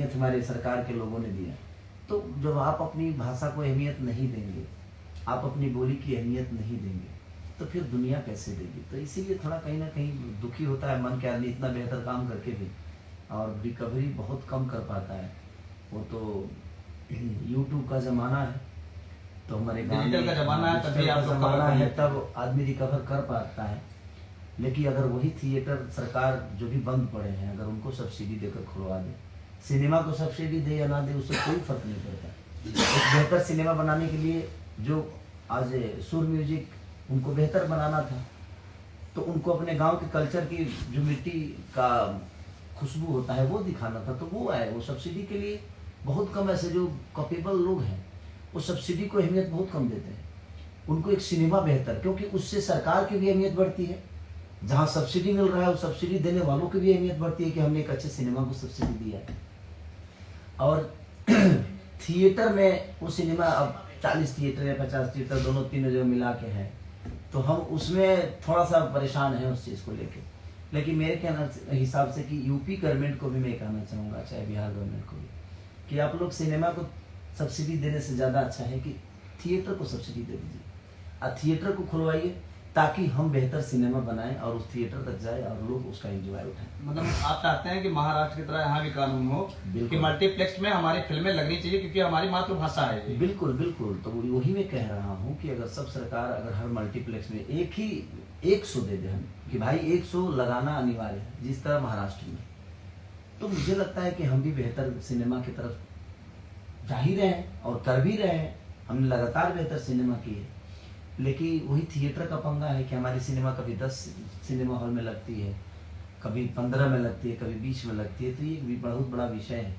अहमियत हमारे सरकार के लोगों ने दिया। तो जब आप अपनी भाषा को अहमियत नहीं देंगे, आप अपनी बोली की अहमियत नहीं देंगे, तो फिर दुनिया कैसे देगी। तो इसीलिए थोड़ा कहीं ना कहीं दुखी होता है मन के आदमी इतना बेहतर काम करके भी, और रिकवरी बहुत कम कर पाता है। वो तो यूट्यूब का ज़माना है, तो हमारे डिजिटल का ज़माना है, तभी आप लोग ज़माना है, तब आदमी रिकवर कर पाता है। लेकिन अगर वही थिएटर सरकार जो भी बंद पड़े हैं, अगर उनको सब्सिडी देकर खुलवा दे, सिनेमा को सब्सिडी दे या ना दे, उससे कोई फर्क नहीं पड़ता। एक बेहतर सिनेमा बनाने के लिए जो आज सुर म्यूजिक उनको बेहतर बनाना था, तो उनको अपने गांव के कल्चर की जो मिट्टी का खुशबू होता है वो दिखाना था, तो वो आए। वो सब्सिडी के लिए बहुत कम ऐसे जो कैपेबल लोग हैं, वो सब्सिडी को अहमियत बहुत कम देते हैं। उनको एक सिनेमा बेहतर, क्योंकि उससे सरकार की भी अहमियत बढ़ती है। जहाँ सब्सिडी मिल रहा है, वो सब्सिडी देने वालों की भी अहमियत बढ़ती है कि हमने एक अच्छे सिनेमा को सब्सिडी दिया है। और थिएटर में वो सिनेमा अब 40 थिएटर या 50 थिएटर दोनों तीनों जो मिला के हैं, तो हम उसमें थोड़ा सा परेशान हैं उस चीज़ को लेके। लेकिन मेरे कहना हिसाब से कि यूपी गवर्नमेंट को भी मैं कहना चाहूँगा, चाहे बिहार गवर्नमेंट को भी, कि आप लोग सिनेमा को सब्सिडी देने से ज़्यादा अच्छा है कि थिएटर को सब्सिडी दे दीजिए, और थिएटर को खुलवाइए, ताकि हम बेहतर सिनेमा बनाएं और उस थिएटर तक जाए और लोग उसका एंजॉय उठाएं। मतलब आप चाहते हैं कि महाराष्ट्र की तरह यहाँ भी कानून हो कि मल्टीप्लेक्स में हमारी फिल्में लगनी चाहिए, क्योंकि हमारी मातृभाषा है। बिल्कुल बिल्कुल, तो वही मैं कह रहा हूँ कि अगर सब सरकार अगर हर मल्टीप्लेक्स में एक शो दे दे हम, कि भाई एक शो लगाना अनिवार्य है, जिस तरह महाराष्ट्र में, तो मुझे लगता है कि हम भी बेहतर सिनेमा की तरफ जा ही रहे हैं और कर भी रहे हैं। हमने लगातार बेहतर सिनेमा की है, लेकिन वही थिएटर का पंगा है कि हमारी सिनेमा कभी 10 सिनेमा हॉल में लगती है, कभी 15 में लगती है, कभी 20 में लगती है। तो ये भी बहुत बड़ा विषय है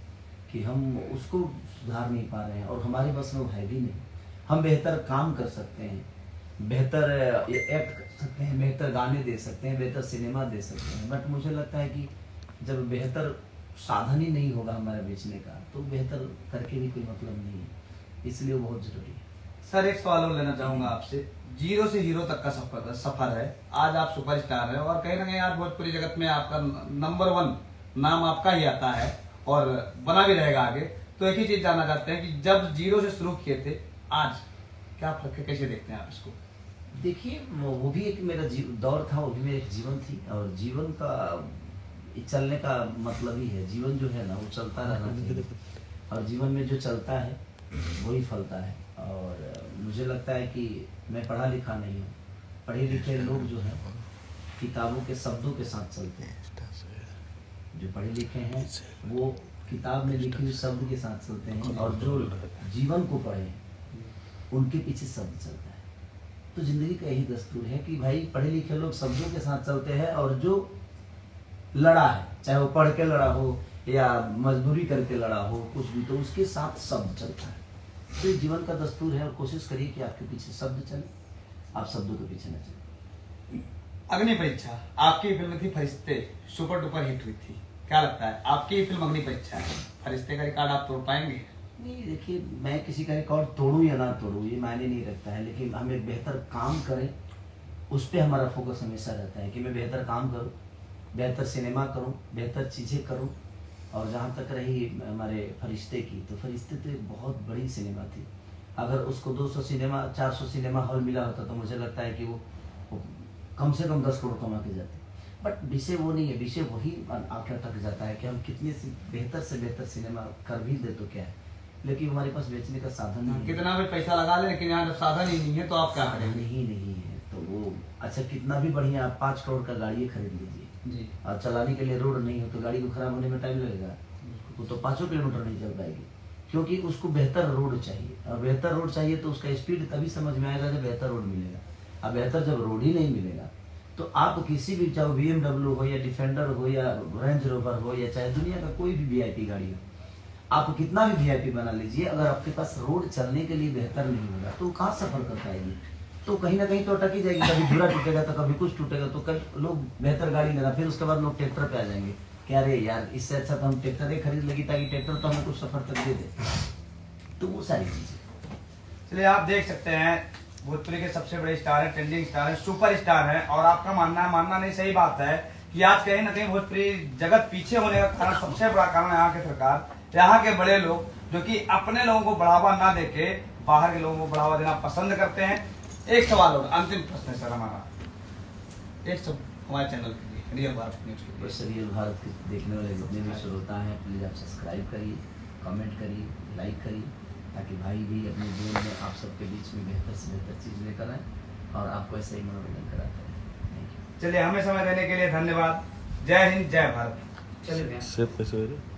कि हम उसको सुधार नहीं पा रहे हैं, और हमारे बस में वो है भी नहीं। हम बेहतर काम कर सकते हैं, बेहतर एक्ट कर सकते हैं, बेहतर गाने दे सकते हैं, बेहतर सिनेमा दे सकते हैं, बट मुझे लगता है कि जब बेहतर साधन ही नहीं होगा हमारा बेचने का, तो बेहतर करके भी कोई मतलब नहीं है। इसलिए वो बहुत जरूरी है। सर एक सवाल और लेना चाहूंगा आपसे। 0 से हीरो तक का सफर है। आज आप सुपरस्टार हैं और कहीं ना कहीं आज भोजपुरी जगत में आपका नंबर 1 नाम आपका ही आता है और बना भी रहेगा आगे। तो एक ही चीज जानना चाहते हैं कि जब 0 से शुरू किए थे, आज क्या फर्क है, कैसे देखते हैं आप इसको? देखिए, वो भी एक मेरा दौर था, वो भी मेरी एक जीवन थी, और जीवन का चलने का मतलब ही है, जीवन जो है ना वो चलता रहना चाहिए, और जीवन में जो चलता है वही फलता है। और मुझे लगता है कि मैं पढ़ा लिखा नहीं हूँ। पढ़े लिखे लोग जो हैं किताबों के शब्दों के साथ चलते हैं, जो पढ़े लिखे हैं वो किताब में लिखे हुए शब्द के साथ चलते हैं, और जो जीवन को पढ़े उनके पीछे शब्द चलता है। तो जिंदगी का यही दस्तूर है कि भाई पढ़े लिखे लोग शब्दों के साथ चलते हैं, और जो लड़ा है, चाहे वो पढ़ के लड़ा हो या मजदूरी करके लड़ा हो, कुछ भी, तो उसके साथ शब्द चलता है। तो जीवन का दस्तूर है, और कोशिश करिए कि आपके पीछे शब्द चले, आप शब्दों के पीछे न चले। अग्नि परीक्षा आपकी फिल्म थी, फरिश्ते सुपर डुपर हिट हुई थी। क्या लगता है आपकी फिल्म अग्नि परीक्षा है, फरिश्ते का रिकॉर्ड आप तोड़ पाएंगे? नहीं, देखिए, मैं किसी का रिकॉर्ड तोड़ूं या ना तोड़ूं ये मायने नहीं रखता है, लेकिन हम एक बेहतर काम करें, उस पर हमारा फोकस हमेशा रहता है कि मैं बेहतर काम करूं, बेहतर सिनेमा करूं, बेहतर चीज़ें करूं। और जहाँ तक रही हमारे फरिश्ते की, तो फरिश्ते तो एक बहुत बड़ी सिनेमा थी। अगर उसको 200 सिनेमा 400 सिनेमा हॉल मिला होता तो मुझे लगता है कि वो कम से कम 10 करोड़ कमा के जाते। बट विषय वो नहीं है, विषय वही आके अटक जाता है कि हम कितने से बेहतर सिनेमा कर भी दे तो क्या है, लेकिन हमारे पास बेचने का साधन नहीं है। कितना भी पैसा लगा ले, लेकिन यहाँ जब साधन ही नहीं है तो आप क्या करेंगे? नहीं है तो वो अच्छा, कितना भी बढ़िया आप 5 करोड़ का गाड़ी खरीद लीजिए जी, और चलाने के लिए रोड नहीं हो तो गाड़ी को खराब होने में टाइम लगेगा, वो तो 500 किलोमीटर नहीं चल पाएगी, क्योंकि उसको बेहतर रोड चाहिए। और बेहतर रोड चाहिए तो उसका स्पीड तभी समझ में आएगा जब बेहतर रोड मिलेगा। अब बेहतर जब रोड ही नहीं मिलेगा तो आप किसी भी, चाहे BMW हो या डिफेंडर हो या रेंज रोवर हो या चाहे दुनिया का कोई भी VIP गाड़ी हो, आप कितना भी VIP बना लीजिए, अगर आपके पास रोड चलने के लिए बेहतर नहीं होगा तो कहाँ सफर कर पाएगी, तो कहीं ना कहीं तो अटक ही जाएगी। कभी धुरा टूटेगा तो कभी कुछ टूटेगा, तो कभी लोग बेहतर गाड़ी लेना, फिर उसके बाद लोग ट्रैक्टर पे आ जाएंगे कि अरे यार इससे अच्छा तो हम ट्रैक्टर ही खरीद लेगी, ताकि ट्रैक्टर तो हमें कुछ सफर तक दे दे। तो वो सारी चीजें। चलिए, आप देख सकते हैं भोजपुरी के सबसे बड़े स्टार हैं, ट्रेंडिंग स्टार हैं, सुपर स्टार हैं, और आपका मानना नहीं, सही बात है कि आज कहीं ना कहीं भोजपुरी जगत पीछे होने का कारण, सबसे बड़ा कारण यहाँ की सरकार, यहाँ के बड़े लोग जो कि अपने लोगों को बढ़ावा ना देके बाहर के लोगों को बढ़ावा देना पसंद करते हैं। एक सवाल और अंतिम प्रश्न है सर हमारा, एक सब हमारे चैनल के लिए, रियल भारत न्यूज के लिए। बस रियल भारत के देखने वाले जितने भी श्रोता हैं प्लीज़ आप सब्सक्राइब करिए, कमेंट करिए, लाइक करिए, ताकि भाई भी अपने जीवन में आप सबके बीच में बेहतर से बेहतर चीज़ लेकर आए और आपको ऐसे ही मनोरंजन कराते हैं। Thank you. चलिए, हमें समय देने के लिए धन्यवाद। जय हिंद, जय भारत। चलिए सेफ कैसे हो रही?